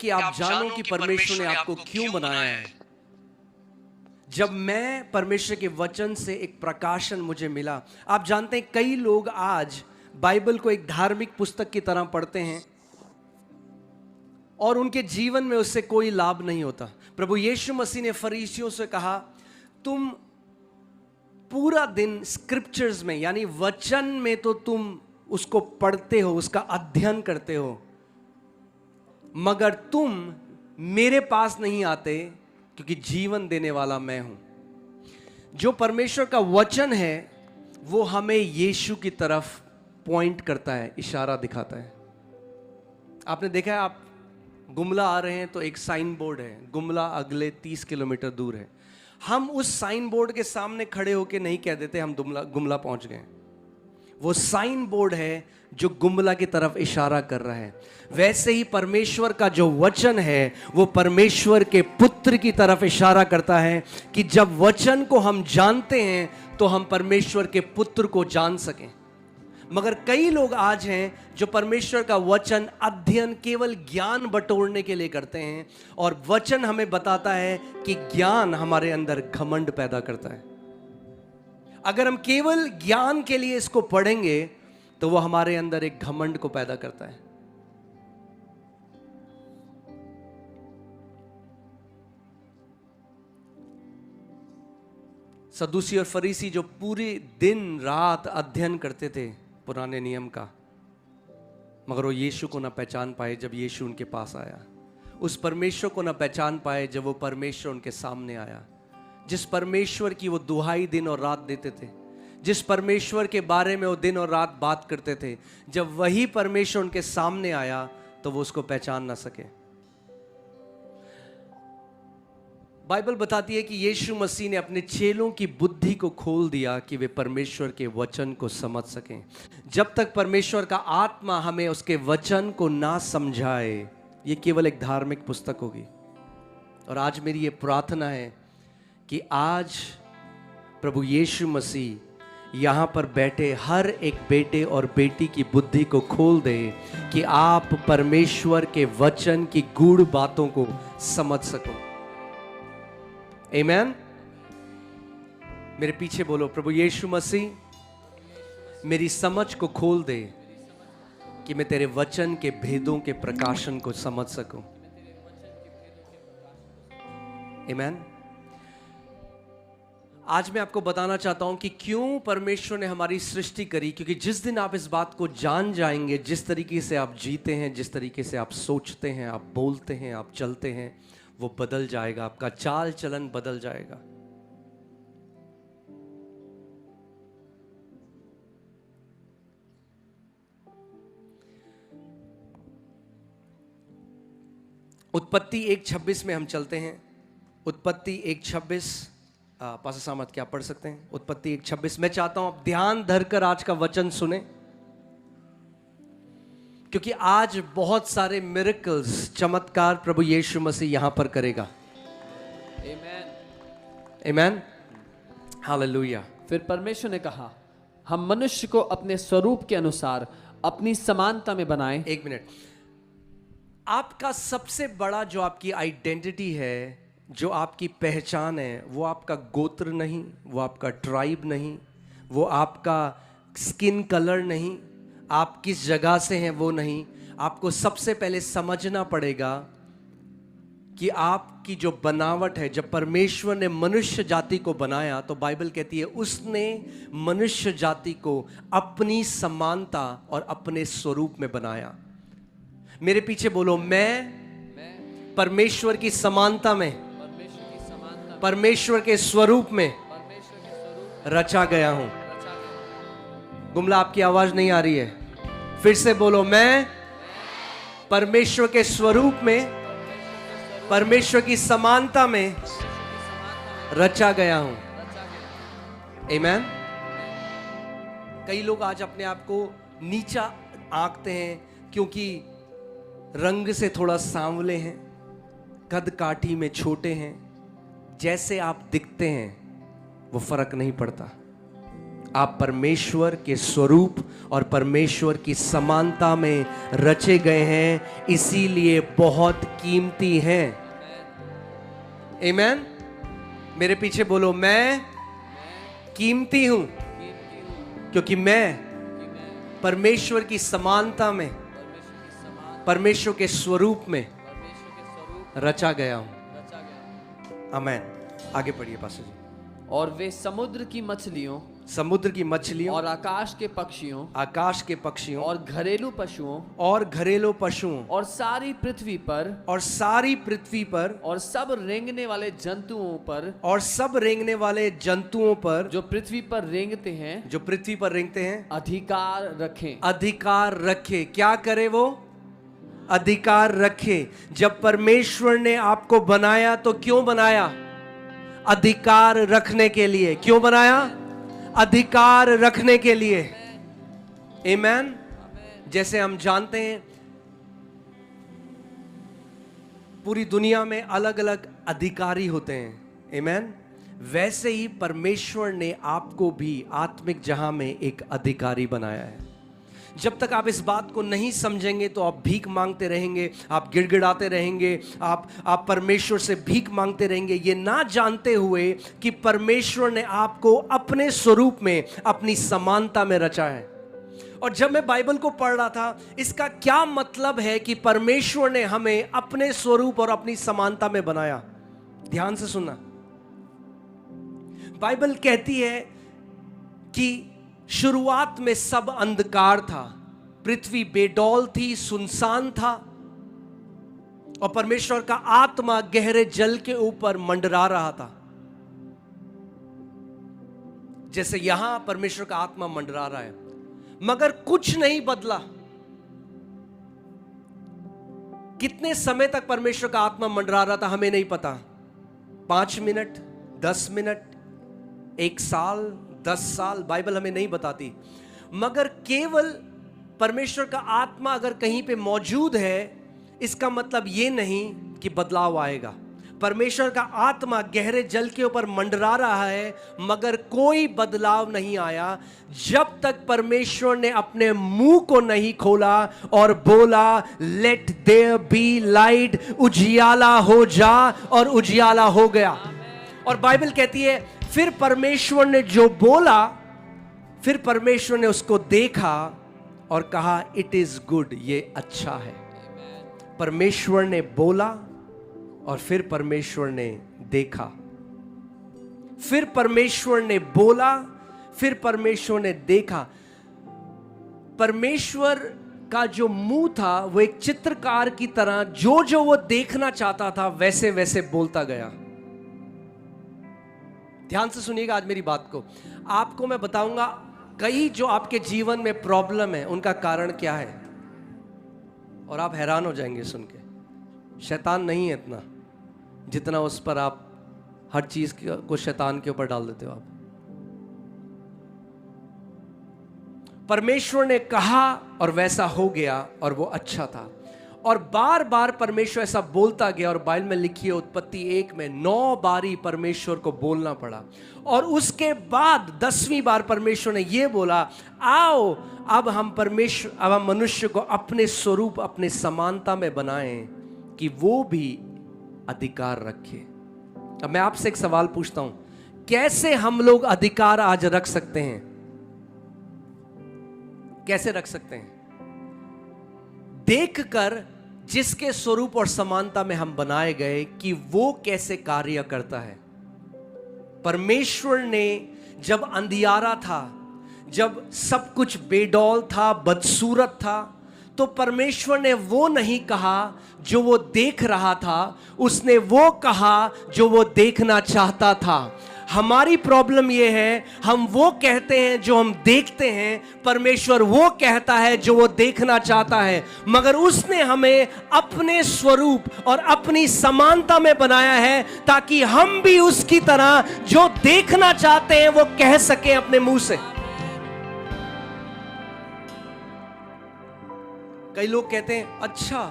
कि आप जानो कि परमेश्वर ने आपको क्यों बनाया है। जब मैं परमेश्वर के वचन से एक प्रकाशन मुझे मिला, आप जानते हैं कई लोग आज बाइबल को एक धार्मिक पुस्तक की तरह पढ़ते हैं और उनके जीवन में उससे कोई लाभ नहीं होता। प्रभु यीशु मसीह ने फरीसियों से कहा, तुम पूरा दिन स्क्रिप्चर्स में यानी वचन में तो तुम उसको पढ़ते हो, उसका अध्ययन करते हो, मगर तुम मेरे पास नहीं आते क्योंकि जीवन देने वाला मैं हूं। जो परमेश्वर का वचन है वो हमें यीशु की तरफ पॉइंट करता है, इशारा दिखाता है। आपने देखा है, आप गुमला आ रहे हैं तो एक साइन बोर्ड है, गुमला अगले 30 किलोमीटर दूर है। हम उस साइन बोर्ड के सामने खड़े होकर नहीं कह देते हम गुमला पहुंच गए। वो साइन बोर्ड है जो गुमला की तरफ इशारा कर रहा है। वैसे ही परमेश्वर का जो वचन है वो परमेश्वर के पुत्र की तरफ इशारा करता है कि जब वचन को हम जानते हैं तो हम परमेश्वर के पुत्र को जान सकें। मगर कई लोग आज हैं जो परमेश्वर का वचन अध्ययन केवल ज्ञान बटोरने के लिए करते हैं, और वचन हमें बताता है कि ज्ञान हमारे अंदर घमंड पैदा करता है। अगर हम केवल ज्ञान के लिए इसको पढ़ेंगे तो वो हमारे अंदर एक घमंड को पैदा करता है। सदूसी और फरीसी जो पूरे दिन रात अध्ययन करते थे पुराने नियम का, मगर वो यीशु को ना पहचान पाए जब यीशु उनके पास आया। उस परमेश्वर को ना पहचान पाए जब वो परमेश्वर उनके सामने आया। जिस परमेश्वर की वो दुहाई दिन और रात देते थे, जिस परमेश्वर के बारे में वो दिन और रात बात करते थे, जब वही परमेश्वर उनके सामने आया तो वो उसको पहचान ना सके। बाइबल बताती है कि यीशु मसीह ने अपने चेलों की बुद्धि को खोल दिया कि वे परमेश्वर के वचन को समझ सकें। जब तक परमेश्वर का आत्मा हमें उसके वचन को ना समझाए, ये केवल एक धार्मिक पुस्तक होगी। और आज मेरी ये प्रार्थना है कि आज प्रभु यीशु मसीह यहाँ पर बैठे हर एक बेटे और बेटी की बुद्धि को खोल दे कि आप परमेश्वर के वचन की गूढ़ बातों को समझ सको। आमीन। मेरे पीछे बोलो, प्रभु यीशु मसीह मेरी समझ को खोल दे कि मैं तेरे वचन के भेदों के प्रकाशन को समझ सकूं। आमीन। आज मैं आपको बताना चाहता हूं कि क्यों परमेश्वर ने हमारी सृष्टि करी, क्योंकि जिस दिन आप इस बात को जान जाएंगे, जिस तरीके से आप जीते हैं, जिस तरीके से आप सोचते हैं, आप बोलते हैं, आप चलते हैं, वो बदल जाएगा। आपका चाल चलन बदल जाएगा। उत्पत्ति 1:26 में हम चलते हैं। उत्पत्ति 1:26, पास्टर सामत क्या पढ़ सकते हैं? उत्पत्ति 1:26। मैं चाहता हूं आप ध्यान धरकर आज का वचन सुने, क्योंकि आज बहुत सारे मिरेकल्स, चमत्कार प्रभु यीशु मसीह यहां पर करेगा। आमीन, हालेलुया। फिर परमेश्वर ने कहा, हम मनुष्य को अपने स्वरूप के अनुसार अपनी समानता में बनाएं। एक मिनट। आपका सबसे बड़ा जो आपकी आइडेंटिटी है, जो आपकी पहचान है, वो आपका गोत्र नहीं, वो आपका ट्राइब नहीं, वो आपका स्किन कलर नहीं, आप किस जगह से हैं वो नहीं। आपको सबसे पहले समझना पड़ेगा कि आपकी जो बनावट है, जब परमेश्वर ने मनुष्य जाति को बनाया तो बाइबल कहती है उसने मनुष्य जाति को अपनी समानता और अपने स्वरूप में बनाया। मेरे पीछे बोलो, मैं परमेश्वर की समानता में, परमेश्वर के स्वरूप में रचा गया हूं। गुमला, आपकी आवाज नहीं आ रही है, फिर से बोलो, मैं परमेश्वर के स्वरूप में, परमेश्वर की समानता में रचा गया हूं। आमीन। कई लोग आज अपने आप को नीचा आंकते हैं क्योंकि रंग से थोड़ा सांवले हैं, कद काठी में छोटे हैं। जैसे आप दिखते हैं वो फर्क नहीं पड़ता, आप परमेश्वर के स्वरूप और परमेश्वर की समानता में रचे गए हैं, इसीलिए बहुत कीमती हैं। आमीन। मेरे पीछे बोलो, मैं कीमती हूं क्योंकि मैं परमेश्वर की समानता में, परमेश्वर के स्वरूप में रचा गया हूं। आमीन। आगे पढ़िए पास्टर जी। और वे समुद्र की मछलियों और आकाश के पक्षियों और घरेलू पशुओं और सारी पृथ्वी पर और सब रेंगने वाले जंतुओं पर जो पृथ्वी पर रेंगते हैं अधिकार रखे। क्या करे वो? अधिकार रखे। जब परमेश्वर ने आपको बनाया तो क्यों बनाया? अधिकार रखने के लिए। क्यों बनाया? अधिकार रखने के लिए। आमीन। जैसे हम जानते हैं पूरी दुनिया में अलग अलग अधिकारी होते हैं। आमीन। वैसे ही परमेश्वर ने आपको भी आत्मिक जहां में एक अधिकारी बनाया है। जब तक आप इस बात को नहीं समझेंगे तो आप भीख मांगते रहेंगे, आप गिड़गिड़ाते रहेंगे, आप परमेश्वर से भीख मांगते रहेंगे, ये ना जानते हुए कि परमेश्वर ने आपको अपने स्वरूप में, अपनी समानता में रचा है। और जब मैं बाइबल को पढ़ रहा था, इसका क्या मतलब है कि परमेश्वर ने हमें अपने स्वरूप और अपनी समानता में बनाया? ध्यान से सुनना। बाइबल कहती है कि शुरुआत में सब अंधकार था, पृथ्वी बेडौल थी, सुनसान था, और परमेश्वर का आत्मा गहरे जल के ऊपर मंडरा रहा था। जैसे यहां परमेश्वर का आत्मा मंडरा रहा है, मगर कुछ नहीं बदला। कितने समय तक परमेश्वर का आत्मा मंडरा रहा था हमें नहीं पता। 5 मिनट, 10 मिनट, 1 साल, 10 साल, बाइबल हमें नहीं बताती। मगर केवल परमेश्वर का आत्मा अगर कहीं पे मौजूद है, इसका मतलब ये नहीं कि बदलाव आएगा। परमेश्वर का आत्मा गहरे जल के ऊपर मंडरा रहा है, मगर कोई बदलाव नहीं आया जब तक परमेश्वर ने अपने मुंह को नहीं खोला और बोला, लेट देयर बी लाइट, उजियाला हो जा, और उजियाला हो गया। और बाइबल कहती है फिर परमेश्वर ने जो बोला, फिर परमेश्वर ने उसको देखा और कहा इट इज गुड, ये अच्छा है। परमेश्वर ने बोला और फिर परमेश्वर ने देखा। फिर परमेश्वर ने बोला, फिर परमेश्वर ने देखा। परमेश्वर का जो मुंह था वो एक चित्रकार की तरह जो जो वो देखना चाहता था वैसे वैसे बोलता गया। ध्यान से सुनिएगा आज मेरी बात को। आपको मैं बताऊंगा कई जो आपके जीवन में प्रॉब्लम है उनका कारण क्या है, और आप हैरान हो जाएंगे सुन के। शैतान नहीं है इतना जितना उस पर आप हर चीज को शैतान के ऊपर डाल देते हो आप। परमेश्वर ने कहा और वैसा हो गया और वो अच्छा था। और बार बार परमेश्वर ऐसा बोलता गया, और बाइबल में लिखी है उत्पत्ति 1 में 9 बारी परमेश्वर को बोलना पड़ा। और उसके बाद 10वीं बार परमेश्वर ने यह बोला, आओ अब हम मनुष्य को अपने स्वरूप, अपने समानता में बनाएं कि वो भी अधिकार रखे। अब मैं आपसे एक सवाल पूछता हूं, कैसे हम लोग अधिकार आज रख सकते हैं? कैसे रख सकते हैं? देखकर जिसके स्वरूप और समानता में हम बनाए गए कि वो कैसे कार्य करता है। परमेश्वर ने जब अंधियारा था, जब सब कुछ बेडौल था, बदसूरत था, तो परमेश्वर ने वो नहीं कहा जो वो देख रहा था, उसने वो कहा जो वो देखना चाहता था। हमारी प्रॉब्लम ये है, हम वो कहते हैं जो हम देखते हैं, परमेश्वर वो कहता है जो वो देखना चाहता है। मगर उसने हमें अपने स्वरूप और अपनी समानता में बनाया है ताकि हम भी उसकी तरह जो देखना चाहते हैं वो कह सकें अपने मुंह से। कई लोग कहते हैं अच्छा